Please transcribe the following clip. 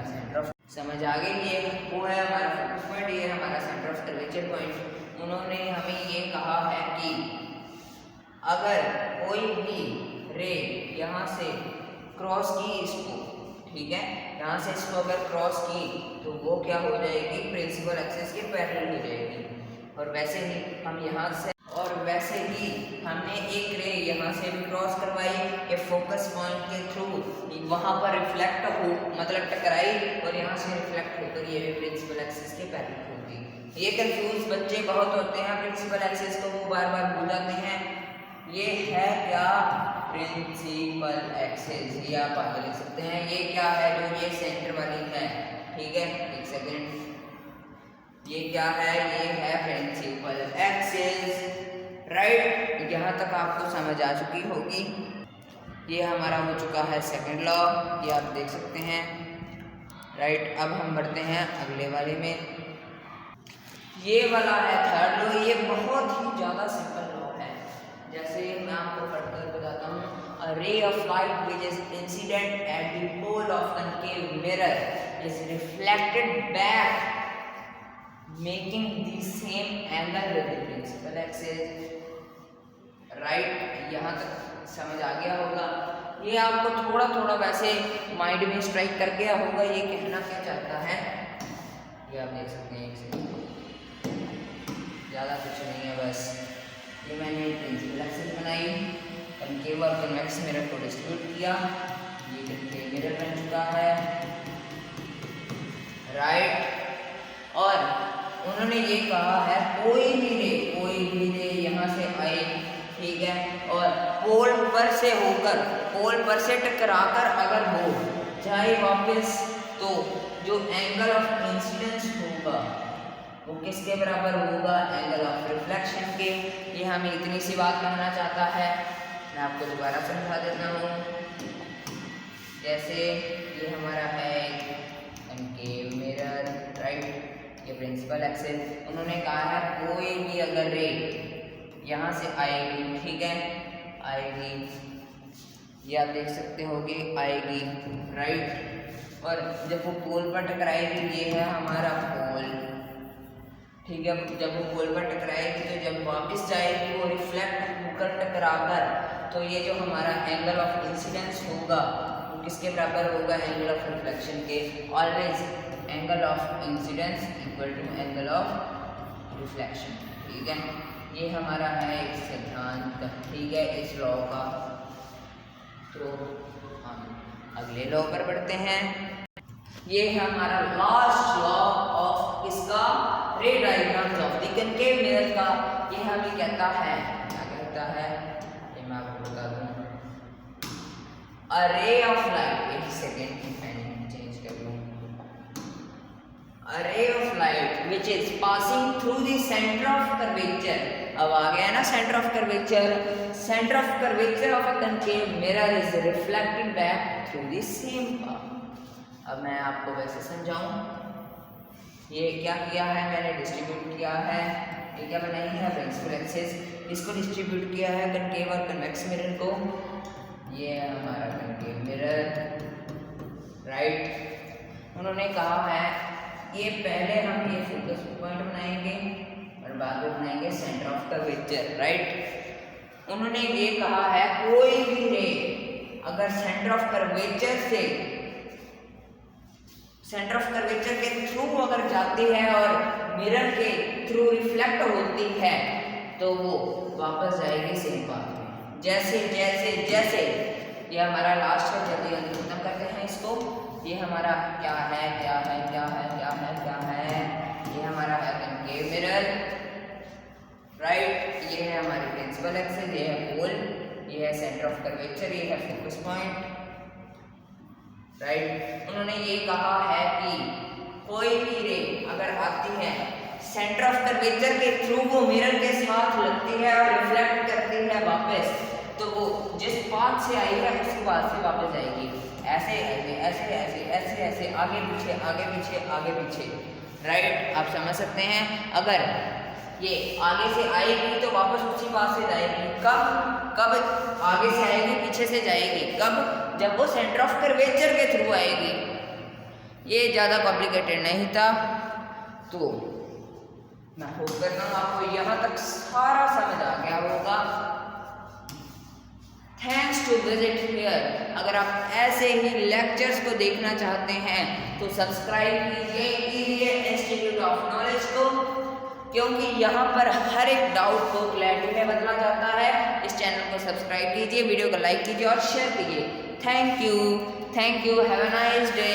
हमारा centre of समझ आ गई। ये वो है हमारा फोकस पॉइंट, ये है हमारा सेंटर ऑफ कर्वेचर पॉइंट। उन्होंने हमें ये कहा है कि अगर कोई भी रे यहाँ से क्रॉस की इसको, ठीक है, यहाँ से इसको अगर क्रॉस की तो वो क्या हो जाएगी, प्रिंसिपल एक्सिस के पैरेलल हो जाएगी। और वैसे ही हम यहाँ से हमने एक रे यहाँ से भी क्रॉस करवाई, ये फोकस पॉइंट के थ्रू वहाँ पर रिफ्लेक्ट हो, मतलब टकराई और यहाँ से रिफ्लेक्ट होकर ये भी प्रिंसिपल एक्सिस के पैरेलल होगी। ये कंफ्यूज बच्चे बहुत होते हैं, प्रिंसिपल एक्सिस को वो बार बार भूल जाते हैं। ये है क्या, प्रिंसिपल एक्सिस, ये आप आगे लिख सकते हैं। ये क्या है, जो ये सेंटर वाली है, ठीक है, एक सेकेंड, ये क्या है, ये है प्रिंसिपल एक्सिस, राइट। यहाँ तक आपको समझ आ चुकी होगी। ये हमारा हो चुका है सेकंड लॉ, ये आप देख सकते हैं, राइट। अब हम बढ़ते हैं अगले वाले में, ये वाला है थर्ड लॉ। ये बहुत ही ज़्यादा सिंपल लॉ है। जैसे मैं आपको फर्दर बताता हूँ, a ray of light which is incident at the pole of concave mirror is reflected back making the same angle with the principal axis, right. यहाँ तक समझ आ गया होगा। ये आपको थोड़ा थोड़ा वैसे माइंड में स्ट्राइक कर गया होगा, ये कहना क्या चाहता है, ये आप देख सकते हैं, एक सेकंड, ज़्यादा कुछ नहीं है, बस ये मैंने प्रिंसिपल एक्सिस बनाई, कनकेव और कन्वेक्स मिरर को डिस्ट्रीब्यूट किया, ये कनकेव मिरर बन चुका है, राइट। और उन्होंने ये कहा है कोई भी रे यहाँ से आए, ठीक है, और पोल पर से होकर, पोल पर से टकराकर अगर हो जाए वापस, तो जो एंगल ऑफ इंसिडेंस होगा वो किसके बराबर होगा, एंगल ऑफ रिफ्लेक्शन के। ये हमें इतनी सी बात कहना चाहता है, मैं आपको दोबारा समझा देता हूँ। जैसे ये हमारा है कनकेव मिरर, राइट, ये प्रिंसिपल एक्सिस। उन्होंने कहा है कोई भी अगर रे यहाँ से आएगी, ठीक है, आएगी, ये आप देख सकते होगे, आएगी, राइट। और जब वो पोल पर टकराएगी, ये है हमारा पोल, ठीक है, जब वो पोल पर टकराएगी तो जब वापस जाएगी वो रिफ्लेक्ट होकर टकराकर, तो ये जो हमारा एंगल ऑफ इंसिडेंस होगा वो किसके बराबर होगा, एंगल ऑफ रिफ्लेक्शन के। Always angle of incidence equal to angle of reflection, ठीक है। ये हमारा है एक सिद्धांत, ठीक है, इस लॉ का। तो हम अगले लॉ पर बढ़ते हैं। ये है हमारा लास्ट लॉ ऑफ इसका, रे diagrams of the concave mirror का। ये हमें कहता है, क्या कहता है, ये मैं आपको बता दूं, अ रे ऑफ लाइट, एक सेकेंड चेंज कर लूं, a ray of light which is passing through the center of curvature। अब आ गया ना centre of curvature, centre of curvature of a concave mirror is reflected back through the same path. अब मैं आपको वैसे समझाऊं, ये क्या किया है, मैंने डिस्ट्रीब्यूट किया है, ये क्या बनाई है, प्रिंसिपल एक्सिस, इसको डिस्ट्रीब्यूट किया है कनकेव और कन्वेक्स मिरर को। ये है हमारा कनकेव मिरर, राइट। उन्होंने कहा है ये पहले हम ये फोकस पॉइंट बनाएंगे और बाद में बनाएंगे सेंटर ऑफ कर्वेचर, राइट। उन्होंने ये कहा है कोई भी रे अगर सेंटर ऑफ कर्वेचर से, सेंटर ऑफ कर्वेचर के थ्रू अगर जाती है और मिरर के थ्रू रिफ्लेक्ट होती है तो वो वापस जाएगी सेम पाथ में। जैसे जैसे जैसे ये हमारा लास्ट है, जल्दी जल्दी खत्म करते हैं इसको। ये हमारा क्या है, क्या है, क्या है, क्या है, क्या है, ये हमारा है कनकेव मिरर, राइट। ये है हमारी प्रिंसिपल एक्सिस, ये है पोल, ये है सेंटर ऑफ कर्वेचर, ये है फोकस पॉइंट, राइट। उन्होंने ये कहा है कि कोई भी रे अगर आती है सेंटर ऑफ कर्वेचर के थ्रू वो मिरर के साथ लगती है और रिफ्लेक्ट करती है वापस, तो वो जिस पाथ से आई है उसी पाथ से वापस जाएगी, ऐसे ऐसे ऐसे ऐसे ऐसे ऐसे आगे पीछे आगे पीछे आगे पीछे, राइट। आप समझ सकते हैं, अगर ये आगे से आएगी तो वापस उसी पास से जाएगी। कब आगे से आएगी, पीछे से जाएगी, कब, जब वो सेंटर ऑफ कर्वेचर के थ्रू आएगी। ये ज़्यादा कॉम्प्लिकेटेड नहीं था। तो मैं होप करता हूँ आपको यहाँ तक सारा समझ आ गया होगा। Thanks to visit here. अगर आप ऐसे ही लेक्चर्स को देखना चाहते हैं तो सब्सक्राइब कीजिए इंस्टीट्यूट ऑफ नॉलेज को, क्योंकि यहाँ पर हर एक डाउट को क्लैरिटी में बदला जाता है। इस चैनल को सब्सक्राइब कीजिए, वीडियो को लाइक कीजिए और शेयर कीजिए। Thank you, have a nice day.